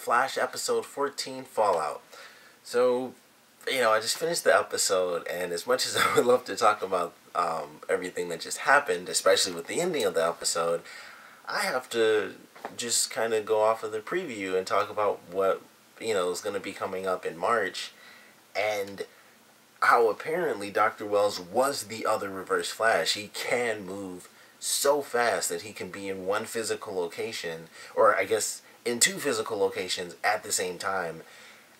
Flash episode 14 Fallout. So, I just finished the episode, and as much as I would love to talk about everything that just happened, especially with the ending of the episode, I have to just kind of go off of the preview and talk about what, is going to be coming up in March, and how apparently Dr. Wells was the other Reverse Flash. He can move so fast that he can be in one physical location, or I guess in two physical locations at the same time,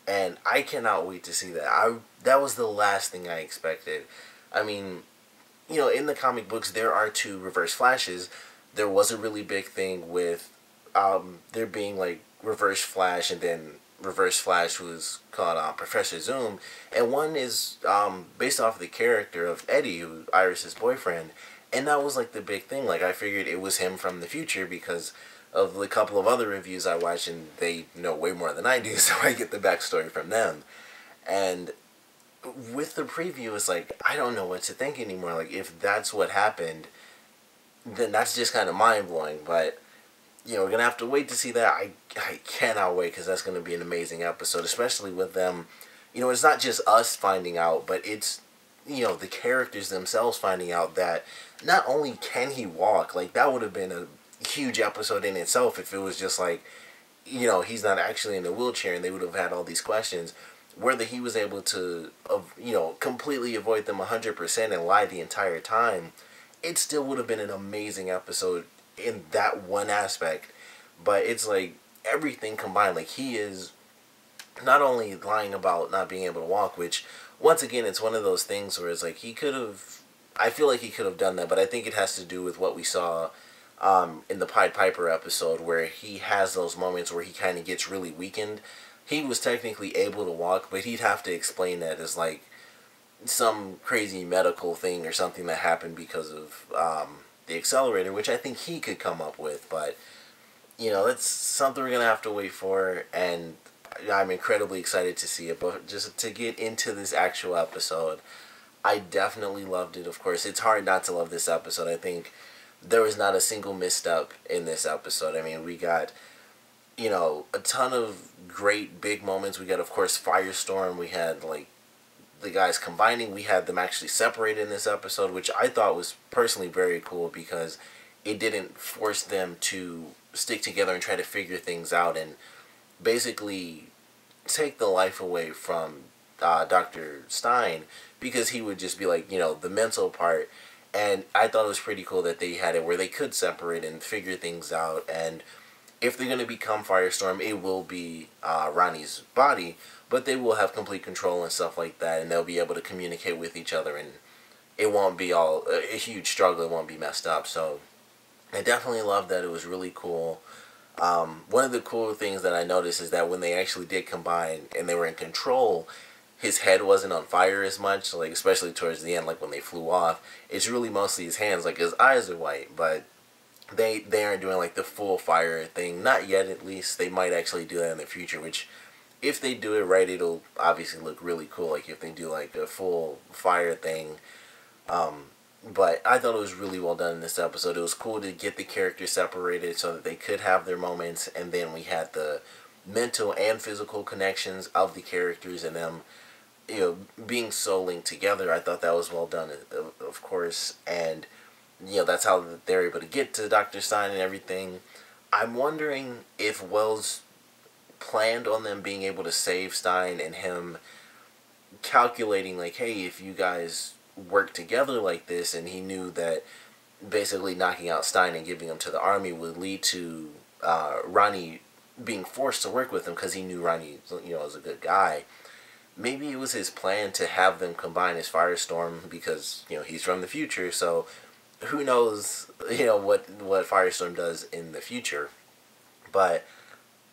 and I cannot wait to see that. That was the last thing I expected. I mean, in the comic books there are two Reverse Flashes. There was a really big thing with there being like Reverse Flash and then Reverse Flash, who is called Professor Zoom, and one is based off the character of Eddie, who Iris's boyfriend, and that was like the big thing. Like, I figured it was him from the future because of the couple of other reviews I watched, and they know way more than I do, so I get the backstory from them. And with the preview, it's like, I don't know what to think anymore. Like, if that's what happened, then that's just kind of mind-blowing. But, we're going to have to wait to see that. I cannot wait, because that's going to be an amazing episode, especially with them. It's not just us finding out, but it's, the characters themselves finding out that not only can he walk, like, that would have been a huge episode in itself if it was just like, he's not actually in a wheelchair, and they would have had all these questions. Whether he was able to, completely avoid them 100% and lie the entire time, it still would have been an amazing episode in that one aspect. But it's like everything combined. Like, he is not only lying about not being able to walk, which once again, it's one of those things where it's like I feel like he could have done that, but I think it has to do with what we saw in the Pied Piper episode, where he has those moments where he kind of gets really weakened. He was technically able to walk, but he'd have to explain that as like some crazy medical thing or something that happened because of the accelerator, which I think he could come up with. But that's something we're gonna have to wait for, and I'm incredibly excited to see it. But just to get into this actual episode, I definitely loved it. Of course, it's hard not to love this episode. I think there was not a single misstep in this episode. I mean, we got, a ton of great big moments. We got, of course, Firestorm. We had, like, the guys combining. We had them actually separated in this episode, which I thought was personally very cool because it didn't force them to stick together and try to figure things out and basically take the life away from Dr. Stein, because he would just be like, the mental part. And I thought it was pretty cool that they had it where they could separate and figure things out. And if they're going to become Firestorm, it will be Ronnie's body, but they will have complete control and stuff like that, and they'll be able to communicate with each other, and it won't be all a huge struggle. It won't be messed up. So I definitely loved that. It was really cool. One of the cool things that I noticed is that when they actually did combine and they were in control, his head wasn't on fire as much, like especially towards the end, like when they flew off. It's really mostly his hands, like his eyes are white, but they aren't doing like the full fire thing, not yet at least. They might actually do that in the future, which if they do it right, it'll obviously look really cool, like if they do like a full fire thing. But I thought it was really well done in this episode. It was cool to get the characters separated so that they could have their moments, and then we had the mental and physical connections of the characters and them being so linked together. I thought that was well done, of course, and that's how they're able to get to Dr. Stein and everything. I'm wondering if Wells planned on them being able to save Stein, and him calculating like, hey, if you guys work together like this, and he knew that basically knocking out Stein and giving him to the army would lead to Ronnie being forced to work with him because he knew Ronnie was a good guy. Maybe it was his plan to have them combine as Firestorm because, he's from the future, so who knows, what Firestorm does in the future. But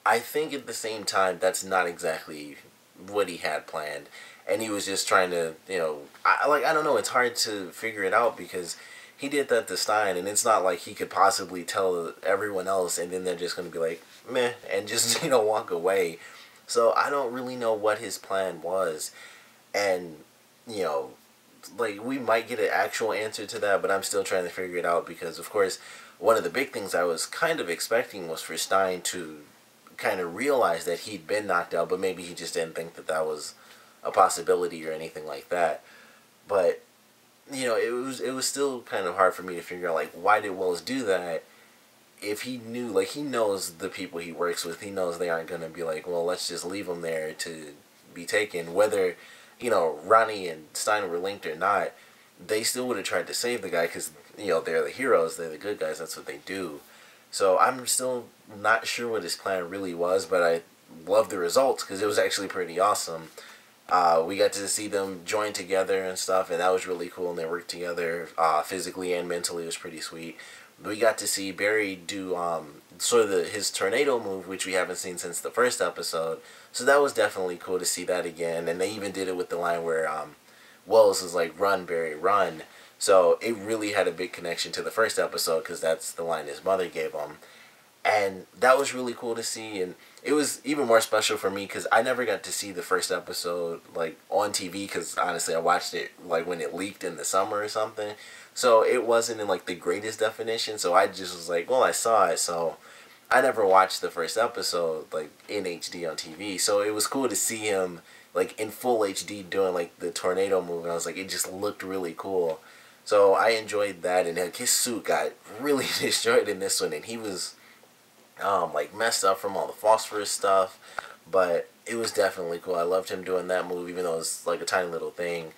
I think at the same time, that's not exactly what he had planned. And he was just trying to, I don't know, it's hard to figure it out because he did that to Stein, and it's not like he could possibly tell everyone else and then they're just going to be like, meh, and just, walk away. So I don't really know what his plan was. And, like, we might get an actual answer to that, but I'm still trying to figure it out because, of course, one of the big things I was kind of expecting was for Stein to kind of realized that he'd been knocked out, but maybe he just didn't think that that was a possibility or anything like that. But it was still kind of hard for me to figure out, like, why did Wells do that if he knew, like, he knows the people he works with, he knows they aren't going to be like, well, let's just leave him there to be taken. Whether, Ronnie and Stein were linked or not, they still would have tried to save the guy because, they're the heroes, they're the good guys, that's what they do. So I'm still not sure what his plan really was, but I love the results because it was actually pretty awesome. We got to see them join together and stuff, and that was really cool, and they worked together physically and mentally. It was pretty sweet. We got to see Barry do sort of his tornado move, which we haven't seen since the first episode. So that was definitely cool to see that again. And they even did it with the line where Wells was like, "Run, Barry, run." So it really had a big connection to the first episode because that's the line his mother gave him. And that was really cool to see. And it was even more special for me because I never got to see the first episode like on TV because honestly I watched it like when it leaked in the summer or something. So it wasn't in like the greatest definition. So I just was like, well, I saw it. So I never watched the first episode like in HD on TV. So it was cool to see him like in full HD doing like the tornado move. And I was like, it just looked really cool. So I enjoyed that. And his suit got really destroyed in this one. And he was like messed up from all the phosphorus stuff. But it was definitely cool. I loved him doing that move even though it was like a tiny little thing.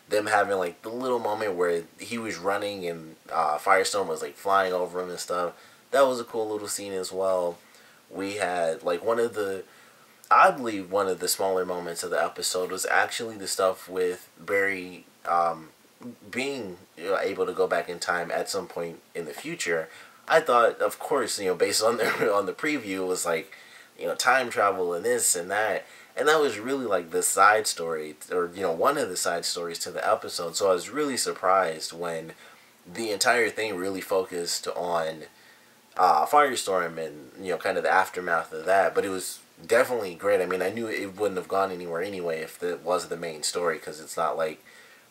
Them having like the little moment where he was running and Firestorm was like flying over him and stuff. That was a cool little scene as well. We had like one of the smaller moments of the episode was actually the stuff with Barry being able to go back in time at some point in the future. I thought, of course, based on the preview, it was like, time travel and this and that. And that was really like the side story, or, one of the side stories to the episode. So I was really surprised when the entire thing really focused on Firestorm and, kind of the aftermath of that. But it was definitely great. I mean, I knew it wouldn't have gone anywhere anyway if it was the main story, because it's not like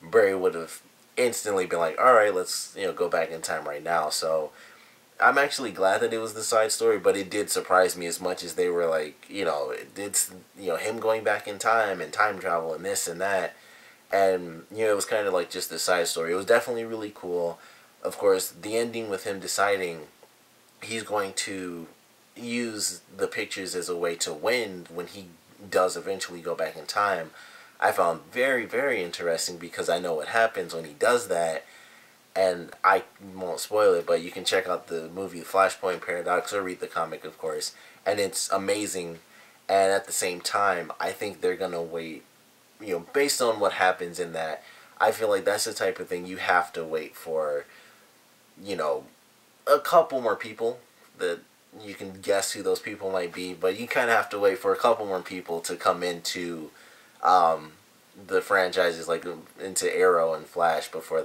Barry would have instantly been like, all right, let's, go back in time right now. So I'm actually glad that it was the side story, but it did surprise me as much as they were like, it's, him going back in time and time travel and this and that. And, it was kind of like just the side story. It was definitely really cool. Of course, the ending with him deciding he's going to use the pictures as a way to win when he does eventually go back in time, I found very, very interesting because I know what happens when he does that. And I won't spoil it, but you can check out the movie Flashpoint Paradox or read the comic, of course. And it's amazing. And at the same time, I think they're going to wait, based on what happens in that. I feel like that's the type of thing you have to wait for, a couple more people that you can guess who those people might be. But you kind of have to wait for a couple more people to come into the franchises, like into Arrow and Flash, before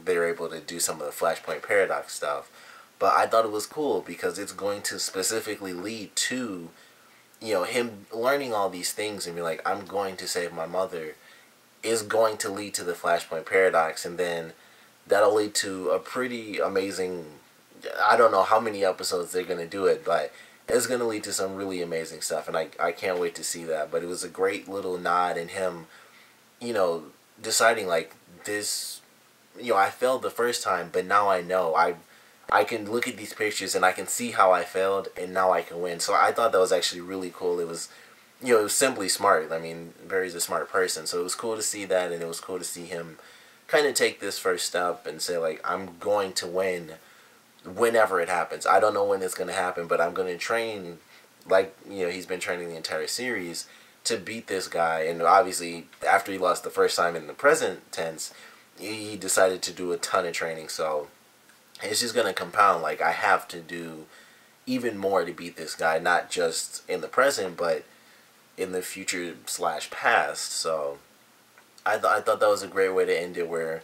they're able to do some of the Flashpoint Paradox stuff. But I thought it was cool because it's going to specifically lead to, him learning all these things and be like, I'm going to save my mother, is going to lead to the Flashpoint Paradox. And then that'll lead to a pretty amazing, I don't know how many episodes they're going to do it, but it's going to lead to some really amazing stuff. And I can't wait to see that. But it was a great little nod in him, deciding like this, I failed the first time, but now I know. I can look at these pictures and I can see how I failed, and now I can win. So I thought that was actually really cool. It was, it was simply smart. I mean, Barry's a smart person, so it was cool to see that, and it was cool to see him kind of take this first step and say, like, I'm going to win whenever it happens. I don't know when it's going to happen, but I'm going to train, like, he's been training the entire series to beat this guy. And obviously, after he lost the first time in the present tense, he decided to do a ton of training. So it's just going to compound. Like, I have to do even more to beat this guy, not just in the present, but in the future / past. So I thought that was a great way to end it, where,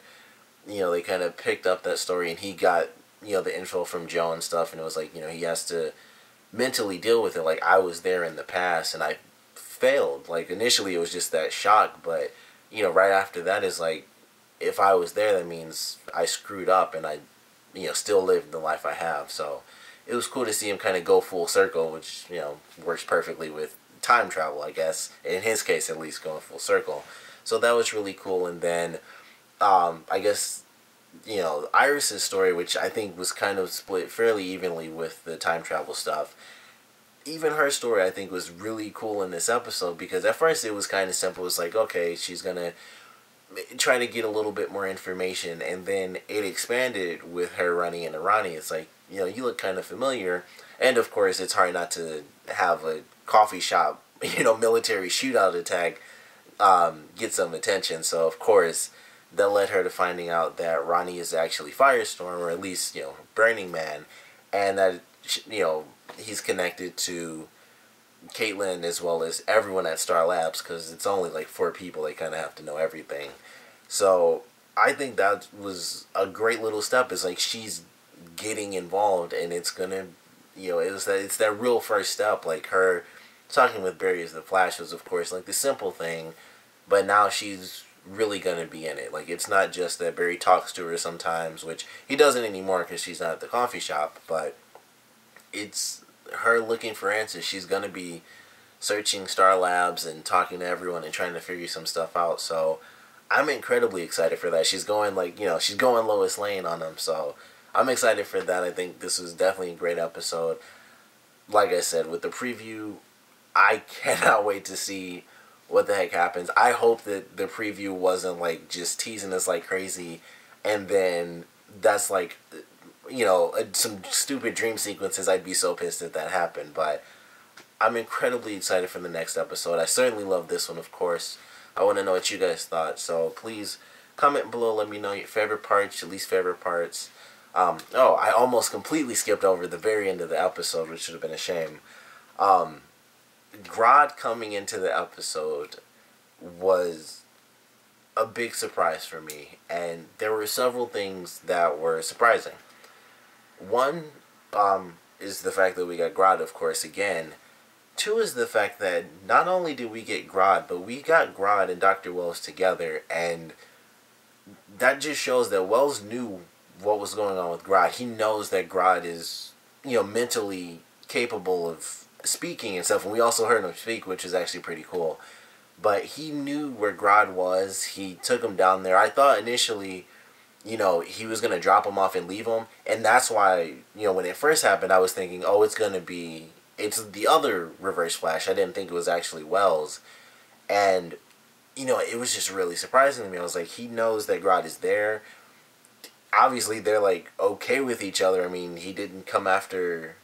they kind of picked up that story and he got, the info from Joe and stuff, and it was like, he has to mentally deal with it. Like, I was there in the past and I failed. Like, initially it was just that shock, but, right after that is like, if I was there, that means I screwed up and I, still lived the life I have. So it was cool to see him kind of go full circle, which, you know, works perfectly with time travel, I guess. In his case, at least, going full circle. So that was really cool. And then, I guess, you know, Iris's story, which I think was kind of split fairly evenly with the time travel stuff. Even her story, I think, was really cool in this episode, because at first it was kind of simple. It's like, okay, she's gonna try to get a little bit more information, and then it expanded with her running into Ronnie. It's like, you know, you look kind of familiar, and of course it's hard not to have a coffee shop, you know, military shootout attack get some attention. So of course that led her to finding out that Ronnie is actually Firestorm, or at least, you know, Burning Man, and that, you know, he's connected to Caitlin as well as everyone at Star Labs, because it's only like 4 people. They kind of have to know everything. So I think that was a great little step. It's like she's getting involved, and it's gonna, you know, it's that real first step. Like her talking with Barry as the Flash was, of course, like the simple thing, but now she's really gonna be in it. Like, it's not just that Barry talks to her sometimes, which he doesn't anymore because she's not at the coffee shop, but it's her looking for answers. She's gonna be searching Star Labs and talking to everyone and trying to figure some stuff out. So I'm incredibly excited for that. She's going, like, you know, she's going Lois Lane on them. So I'm excited for that. I think this was definitely a great episode. Like I said, with the preview, I cannot wait to see what the heck happens. I hope that the preview wasn't like just teasing us like crazy, and then that's like, you know, some stupid dream sequences. I'd be so pissed if that happened. But I'm incredibly excited for the next episode. I certainly love this one, of course. I want to know what you guys thought. So please comment below. Let me know your favorite parts, your least favorite parts. Oh, I almost completely skipped over the very end of the episode, which should have been a shame. Grodd coming into the episode was a big surprise for me, and there were several things that were surprising. One is the fact that we got Grodd, of course, again. 2 is the fact that not only did we get Grodd, but we got Grodd and Dr. Wells together, and that just shows that Wells knew what was going on with Grodd. He knows that Grodd is, you know, mentally capable of speaking and stuff, and we also heard him speak, which is actually pretty cool. But he knew where Grodd was. He took him down there. I thought initially, you know, he was going to drop him off and leave him, and that's why, you know, when it first happened, I was thinking, oh, it's the other Reverse Flash. I didn't think it was actually Wells. And, you know, it was just really surprising to me. I was like, he knows that Grodd is there. Obviously, they're, like, okay with each other. I mean, he didn't come after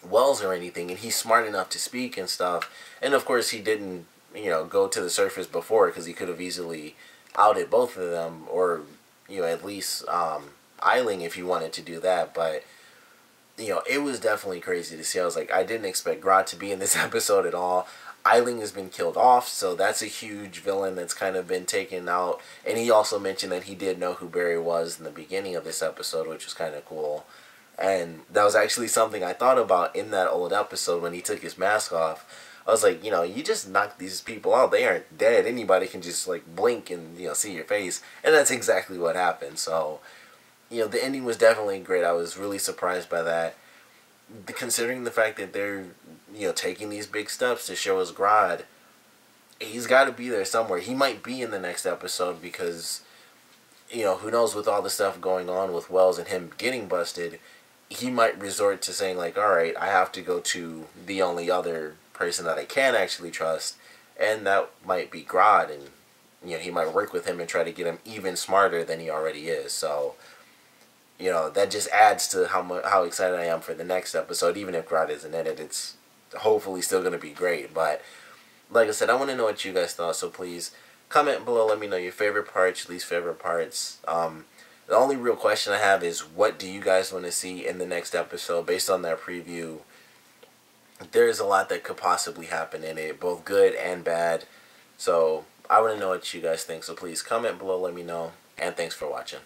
Wells or anything, and he's smart enough to speak and stuff. And, of course, he didn't, you know, go to the surface before, because he could have easily outed both of them, or, you know, at least Eiling if he wanted to do that. But, you know, it was definitely crazy to see. I was like, I didn't expect Grodd to be in this episode at all. Eiling has been killed off, so that's a huge villain that's kind of been taken out. And he also mentioned that he did know who Barry was in the beginning of this episode, which was kind of cool. And that was actually something I thought about in that old episode when he took his mask off. I was like, you know, you just knock these people out. They aren't dead. Anybody can just, like, blink and, you know, see your face. And that's exactly what happened. So, you know, the ending was definitely great. I was really surprised by that. Considering the fact that they're, you know, taking these big steps to show us Grodd, he's got to be there somewhere. He might be in the next episode because, you know, who knows, with all the stuff going on with Wells and him getting busted, he might resort to saying, like, all right, I have to go to the only other person that I can actually trust, and that might be Grodd, and, you know, he might work with him and try to get him even smarter than he already is. So, you know, that just adds to how excited I am for the next episode. Even if Grodd isn't in it, it's hopefully still going to be great. But like I said, I want to know what you guys thought, so please comment below. Let me know your favorite parts, least favorite parts. The only real question I have is, what do you guys want to see in the next episode? Based on that preview, there's a lot that could possibly happen in it, both good and bad. So I want to know what you guys think, so please comment below, let me know, and thanks for watching.